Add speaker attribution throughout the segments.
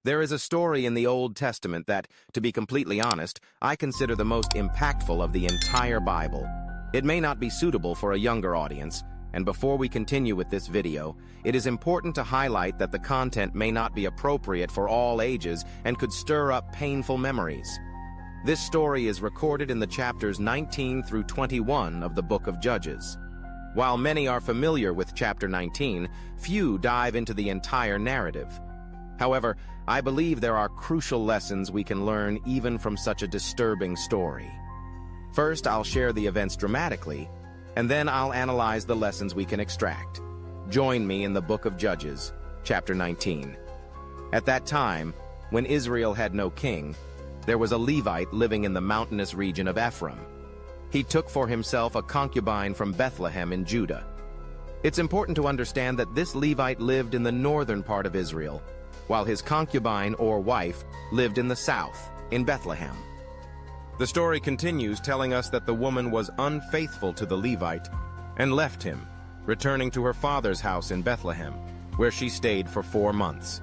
Speaker 1: There is a story in the Old Testament that, to be completely honest, I consider the most impactful of the entire Bible. It may not be suitable for a younger audience, and before we continue with this video, it is important to highlight that the content may not be appropriate for all ages and could stir up painful memories. This story is recorded in the chapters 19 through 21 of the Book of Judges. While many are familiar with chapter 19, few dive into the entire narrative. However, I believe there are crucial lessons we can learn even from such a disturbing story. First, I'll share the events dramatically, and then I'll analyze the lessons we can extract. Join me in the Book of Judges, chapter 19. At that time, when Israel had no king, there was a Levite living in the mountainous region of Ephraim. He took for himself a concubine from Bethlehem in Judah. It's important to understand that this Levite lived in the northern part of Israel, while his concubine or wife lived in the south, in Bethlehem. The story continues telling us that the woman was unfaithful to the Levite and left him, returning to her father's house in Bethlehem, where she stayed for 4 months.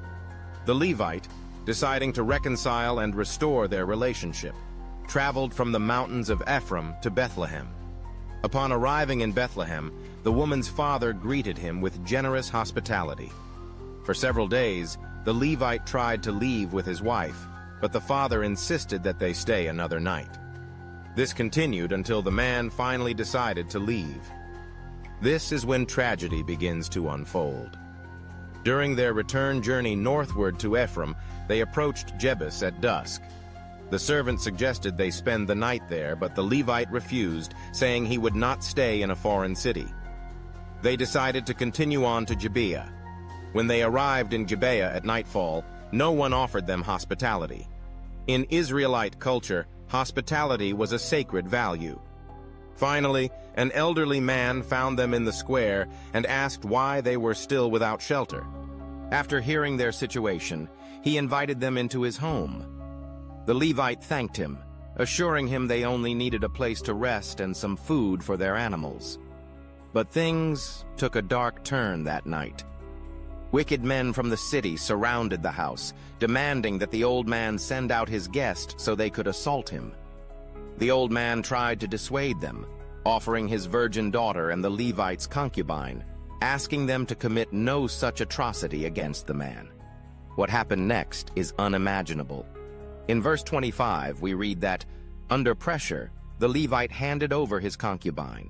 Speaker 1: The Levite, deciding to reconcile and restore their relationship, traveled from the mountains of Ephraim to Bethlehem. Upon arriving in Bethlehem, the woman's father greeted him with generous hospitality. For several days, the Levite tried to leave with his wife, but the father insisted that they stay another night. This continued until the man finally decided to leave. This is when tragedy begins to unfold. During their return journey northward to Ephraim, they approached Jebus at dusk. The servant suggested they spend the night there, but the Levite refused, saying he would not stay in a foreign city. They decided to continue on to Gibeah. When they arrived in Gibeah at nightfall, no one offered them hospitality. In Israelite culture, hospitality was a sacred value. Finally, an elderly man found them in the square and asked why they were still without shelter. After hearing their situation, he invited them into his home. The Levite thanked him, assuring him they only needed a place to rest and some food for their animals. But things took a dark turn that night. Wicked men from the city surrounded the house, demanding that the old man send out his guest so they could assault him. The old man tried to dissuade them, offering his virgin daughter and the Levite's concubine, asking them to commit no such atrocity against the man. What happened next is unimaginable. In verse 25, we read that, under pressure, the Levite handed over his concubine.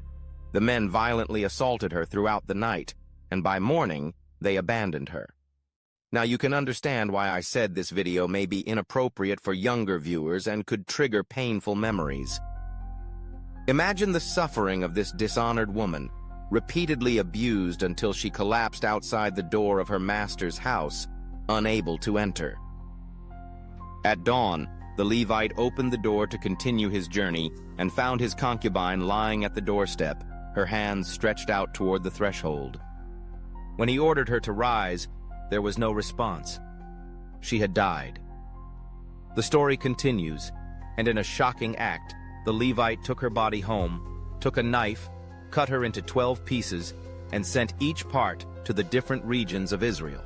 Speaker 1: The men violently assaulted her throughout the night, and by morning, they abandoned her. Now you can understand why I said this video may be inappropriate for younger viewers and could trigger painful memories. Imagine the suffering of this dishonored woman, repeatedly abused until she collapsed outside the door of her master's house, unable to enter. At dawn, the Levite opened the door to continue his journey and found his concubine lying at the doorstep, her hands stretched out toward the threshold. When he ordered her to rise, there was no response. She had died. The story continues, and in a shocking act, the Levite took her body home, took a knife, cut her into 12 pieces, and sent each part to the different regions of Israel.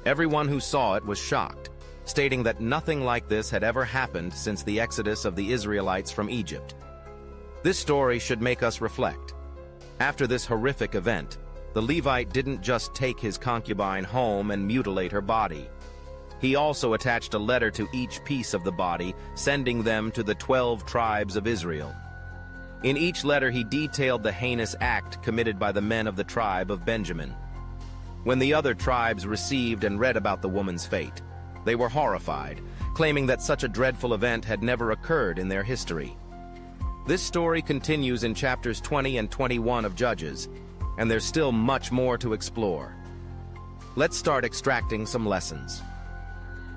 Speaker 1: Everyone who saw it was shocked, stating that nothing like this had ever happened since the exodus of the Israelites from Egypt. This story should make us reflect. After this horrific event, the Levite didn't just take his concubine home and mutilate her body. He also attached a letter to each piece of the body, sending them to the 12 tribes of Israel. In each letter, he detailed the heinous act committed by the men of the tribe of Benjamin. When the other tribes received and read about the woman's fate, they were horrified, claiming that such a dreadful event had never occurred in their history. This story continues in chapters 20 and 21 of Judges, and there's still much more to explore. Let's start extracting some lessons.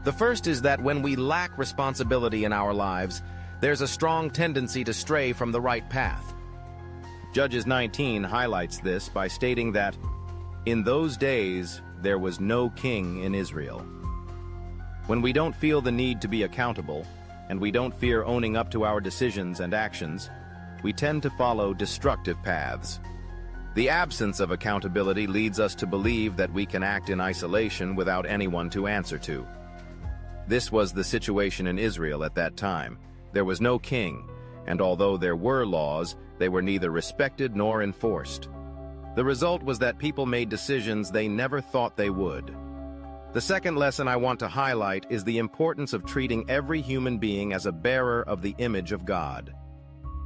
Speaker 1: The first is that when we lack responsibility in our lives, there's a strong tendency to stray from the right path. Judges 19 highlights this by stating that, "In those days there was no king in Israel." When we don't feel the need to be accountable, and we don't fear owning up to our decisions and actions, we tend to follow destructive paths. The absence of accountability leads us to believe that we can act in isolation without anyone to answer to. This was the situation in Israel at that time. There was no king, and although there were laws, they were neither respected nor enforced. The result was that people made decisions they never thought they would. The second lesson I want to highlight is the importance of treating every human being as a bearer of the image of God.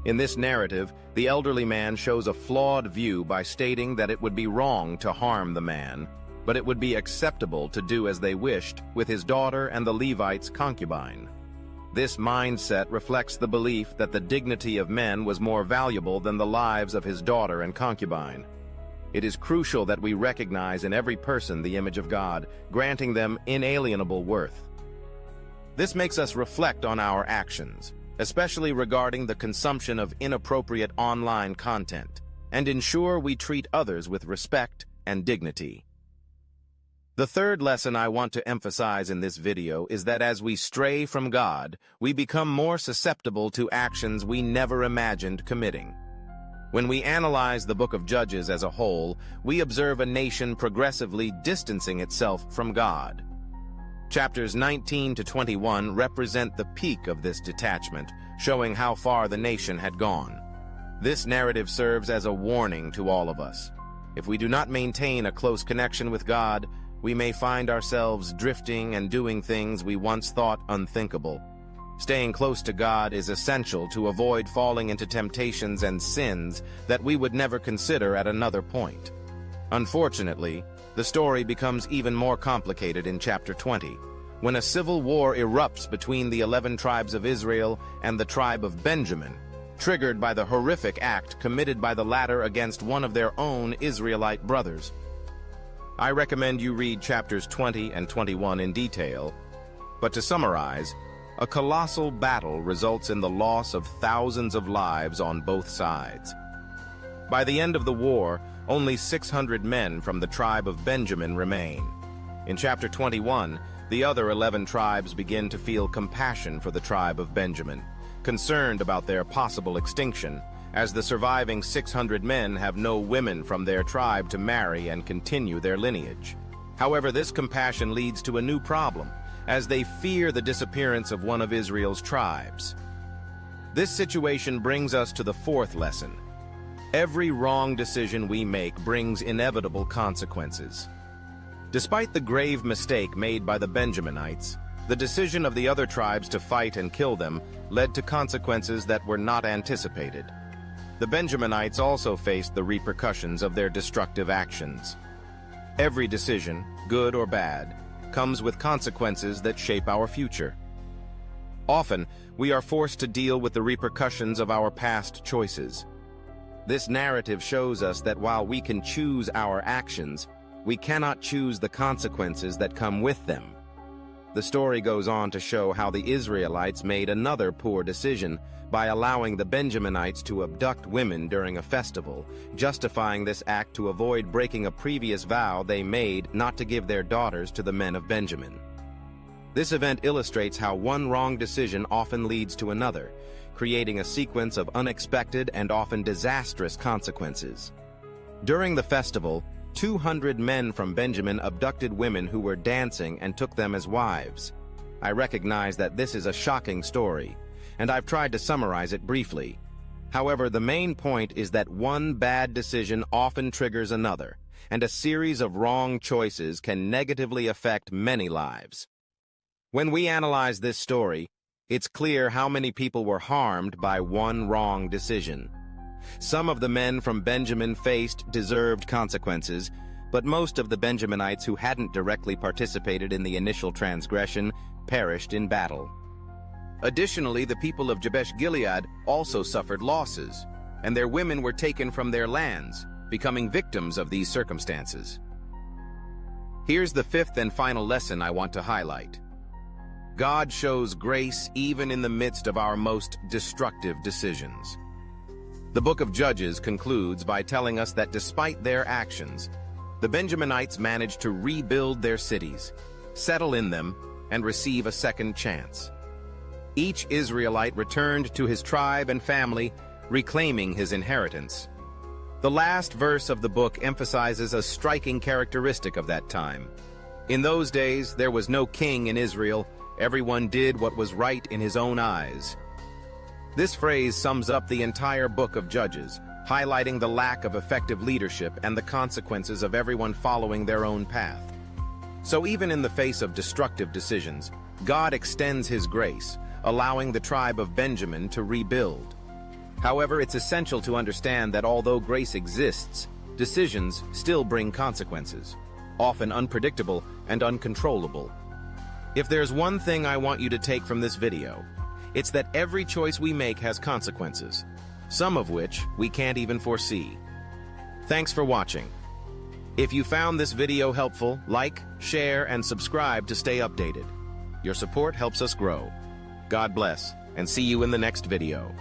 Speaker 1: In this narrative, the elderly man shows a flawed view by stating that it would be wrong to harm the man, but it would be acceptable to do as they wished with his daughter and the Levite's concubine. This mindset reflects the belief that the dignity of men was more valuable than the lives of his daughter and concubine. It is crucial that we recognize in every person the image of God, granting them inalienable worth. This makes us reflect on our actions, especially regarding the consumption of inappropriate online content, and ensure we treat others with respect and dignity. The third lesson I want to emphasize in this video is that as we stray from God, we become more susceptible to actions we never imagined committing. When we analyze the book of Judges as a whole, we observe a nation progressively distancing itself from God. Chapters 19 to 21 represent the peak of this detachment, showing how far the nation had gone. This narrative serves as a warning to all of us. If we do not maintain a close connection with God, we may find ourselves drifting and doing things we once thought unthinkable. Staying close to God is essential to avoid falling into temptations and sins that we would never consider at another point. Unfortunately, the story becomes even more complicated in chapter 20, when a civil war erupts between the 11 tribes of Israel and the tribe of Benjamin, triggered by the horrific act committed by the latter against one of their own Israelite brothers. I recommend you read chapters 20 and 21 in detail, but to summarize, a colossal battle results in the loss of thousands of lives on both sides. By the end of the war, only 600 men from the tribe of Benjamin remain. In chapter 21, the other 11 tribes begin to feel compassion for the tribe of Benjamin, concerned about their possible extinction, as the surviving 600 men have no women from their tribe to marry and continue their lineage. However, this compassion leads to a new problem, as they fear the disappearance of one of Israel's tribes. This situation brings us to the fourth lesson. Every wrong decision we make brings inevitable consequences. Despite the grave mistake made by the Benjaminites, the decision of the other tribes to fight and kill them led to consequences that were not anticipated. The Benjaminites also faced the repercussions of their destructive actions. Every decision, good or bad, comes with consequences that shape our future. Often, we are forced to deal with the repercussions of our past choices. This narrative shows us that while we can choose our actions, we cannot choose the consequences that come with them. The story goes on to show how the Israelites made another poor decision by allowing the Benjaminites to abduct women during a festival, justifying this act to avoid breaking a previous vow they made not to give their daughters to the men of Benjamin. This event illustrates how one wrong decision often leads to another, creating a sequence of unexpected and often disastrous consequences. During the festival, 200 men from Benjamin abducted women who were dancing and took them as wives. I recognize that this is a shocking story, and I've tried to summarize it briefly. However, the main point is that one bad decision often triggers another, and a series of wrong choices can negatively affect many lives. When we analyze this story, it's clear how many people were harmed by one wrong decision. Some of the men from Benjamin faced deserved consequences, but most of the Benjaminites who hadn't directly participated in the initial transgression perished in battle. Additionally, the people of Jabesh-Gilead also suffered losses, and their women were taken from their lands, becoming victims of these circumstances. Here's the fifth and final lesson I want to highlight. God shows grace even in the midst of our most destructive decisions. The book of Judges concludes by telling us that despite their actions, the Benjaminites managed to rebuild their cities, settle in them, and receive a second chance. Each Israelite returned to his tribe and family, reclaiming his inheritance. The last verse of the book emphasizes a striking characteristic of that time. In those days, there was no king in Israel, Everyone did what was right in his own eyes. This phrase sums up the entire book of Judges, highlighting the lack of effective leadership and the consequences of everyone following their own path. So even in the face of destructive decisions, God extends his grace, allowing the tribe of Benjamin to rebuild. However, it's essential to understand that although grace exists, decisions still bring consequences, often unpredictable and uncontrollable. If there's one thing I want you to take from this video, it's that every choice we make has consequences, some of which we can't even foresee. Thanks for watching. If you found this video helpful, like, share, and subscribe to stay updated. Your support helps us grow. God bless, and see you in the next video.